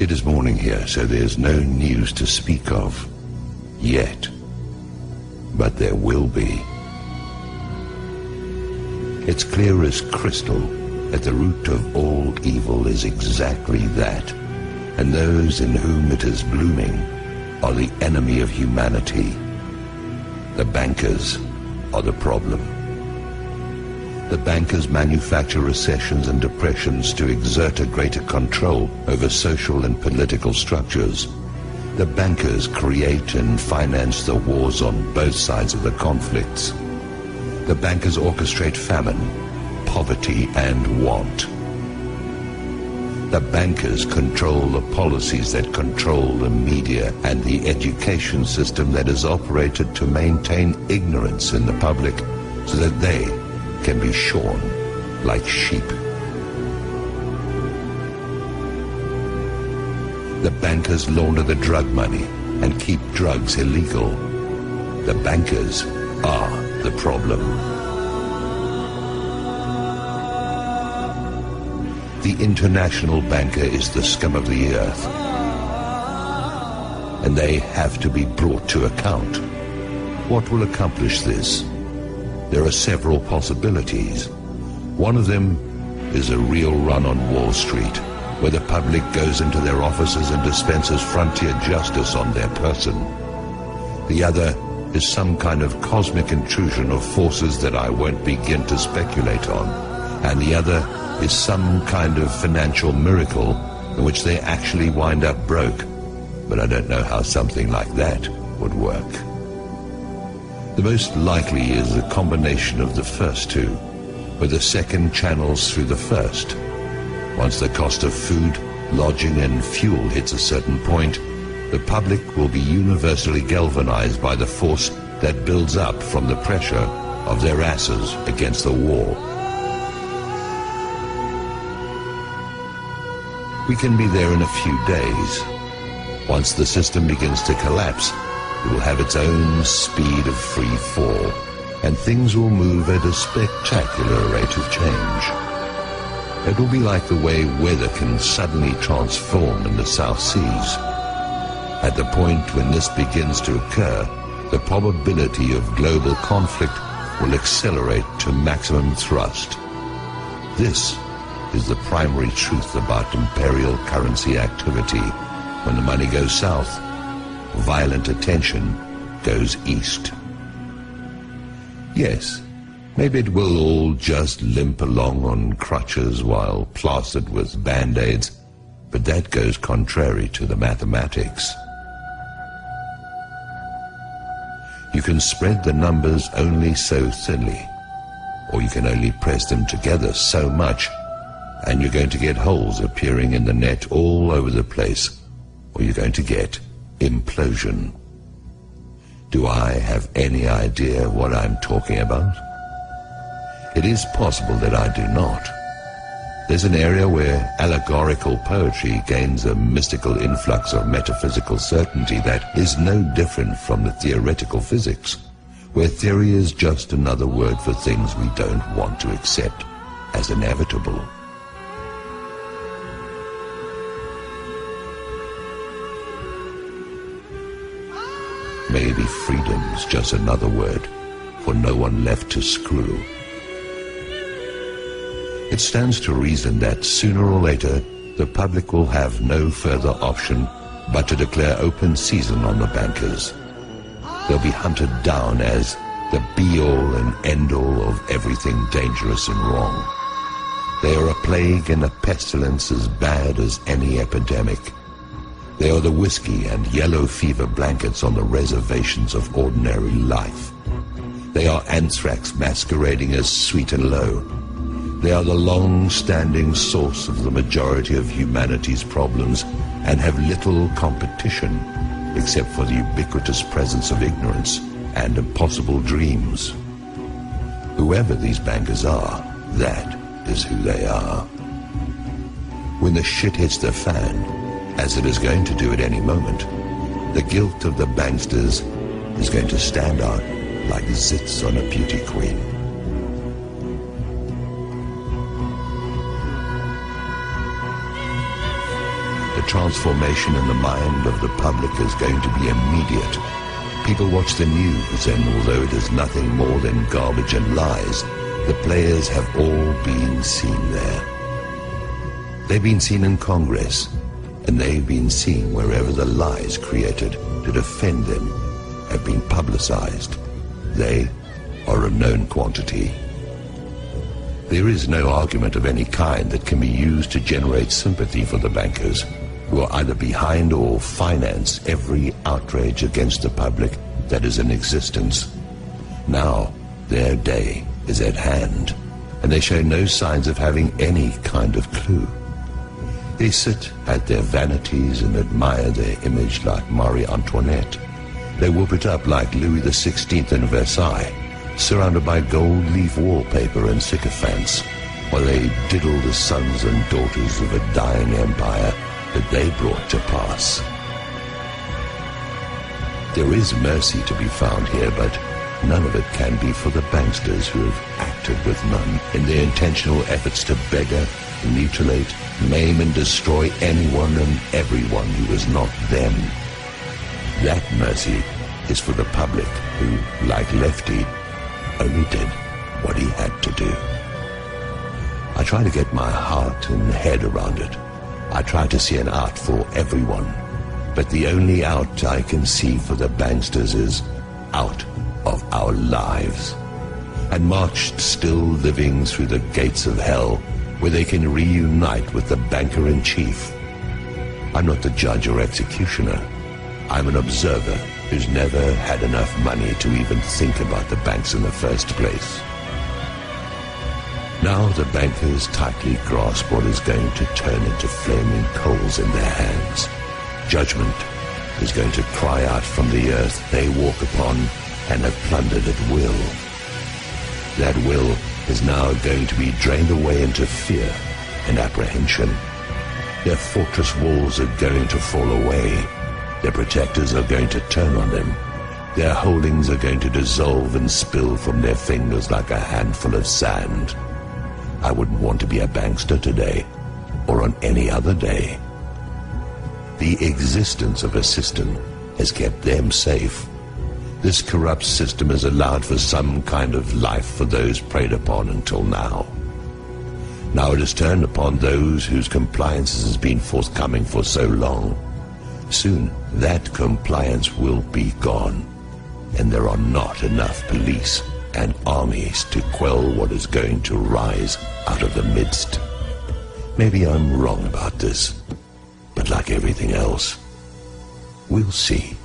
It is morning here, so there's no news to speak of. Yet. But there will be. It's clear as crystal that the root of all evil is exactly that, and those in whom it is blooming are the enemy of humanity. The bankers are the problem. The bankers manufacture recessions and depressions to exert a greater control over social and political structures. The bankers create and finance the wars on both sides of the conflicts. The bankers orchestrate famine, poverty, and want. The bankers control the policies that control the media and the education system that is operated to maintain ignorance in the public so that they can be shorn like sheep. The bankers launder the drug money and keep drugs illegal. The bankers are the problem. The international banker is the scum of the earth, and they have to be brought to account. What will accomplish this? There are several possibilities. One of them is a real run on Wall Street, where the public goes into their offices and dispenses frontier justice on their person. The other is some kind of cosmic intrusion of forces that I won't begin to speculate on. And the other is some kind of financial miracle in which they actually wind up broke. But I don't know how something like that would work. The most likely is a combination of the first two, where the second channels through the first. Once the cost of food, lodging, and fuel hits a certain point, the public will be universally galvanized by the force that builds up from the pressure of their asses against the wall. We can be there in a few days. Once the system begins to collapse, it will have its own speed of free fall, and things will move at a spectacular rate of change. It will be like the way weather can suddenly transform in the South Seas. At the point when this begins to occur, the probability of global conflict will accelerate to maximum thrust. This is the primary truth about imperial currency activity. When the money goes south, violent attention goes east. Yes, maybe it will all just limp along on crutches while plastered with band-aids, but that goes contrary to the mathematics. You can spread the numbers only so thinly, or you can only press them together so much, and you're going to get holes appearing in the net all over the place, or you're going to get implosion. Do I have any idea what I'm talking about? It is possible that I do not. There's an area where allegorical poetry gains a mystical influx of metaphysical certainty that is no different from the theoretical physics, where theory is just another word for things we don't want to accept as inevitable. Maybe freedom's just another word for no one left to screw. It stands to reason that sooner or later the public will have no further option but to declare open season on the bankers. They'll be hunted down as the be-all and end-all of everything dangerous and wrong. They are a plague and a pestilence as bad as any epidemic. They are the whiskey and yellow fever blankets on the reservations of ordinary life. They are anthrax masquerading as sweet and low. They are the long-standing source of the majority of humanity's problems and have little competition except for the ubiquitous presence of ignorance and impossible dreams. Whoever these bankers are, that is who they are. When the shit hits the fan, as it is going to do at any moment, the guilt of the banksters is going to stand out like zits on a beauty queen. The transformation in the mind of the public is going to be immediate. People watch the news, and although it is nothing more than garbage and lies, the players have all been seen there. They've been seen in Congress, and they've been seen wherever the lies created to defend them have been publicized. They are a known quantity. There is no argument of any kind that can be used to generate sympathy for the bankers, who are either behind or finance every outrage against the public that is in existence. Now, their day is at hand, and they show no signs of having any kind of clue. They sit at their vanities and admire their image like Marie Antoinette. They whoop it up like Louis XVI in Versailles, surrounded by gold leaf wallpaper and sycophants, while they diddle the sons and daughters of a dying empire that they brought to pass. There is mercy to be found here, but none of it can be for the banksters who have acted with none in their intentional efforts to beggar, mutilate, maim and destroy anyone and everyone who is not them. That mercy is for the public who, like Lefty, only did what he had to do. I try to get my heart and head around it. I try to see an out for everyone, but the only out I can see for the banksters is out of our lives, and marched still living through the gates of hell, where they can reunite with the banker-in-chief. I'm not the judge or executioner. I'm an observer who's never had enough money to even think about the banks in the first place. Now the bankers tightly grasp what is going to turn into flaming coals in their hands. Judgment is going to cry out from the earth they walk upon and have plundered at will. That will is now going to be drained away into fear and apprehension. Their fortress walls are going to fall away. Their protectors are going to turn on them. Their holdings are going to dissolve and spill from their fingers like a handful of sand. I wouldn't want to be a bankster today, or on any other day. The existence of a system has kept them safe. This corrupt system has allowed for some kind of life for those preyed upon until now. Now it has turned upon those whose compliance has been forthcoming for so long. Soon that compliance will be gone, and there are not enough police and armies to quell what is going to rise out of the midst. Maybe I'm wrong about this, but like everything else, we'll see.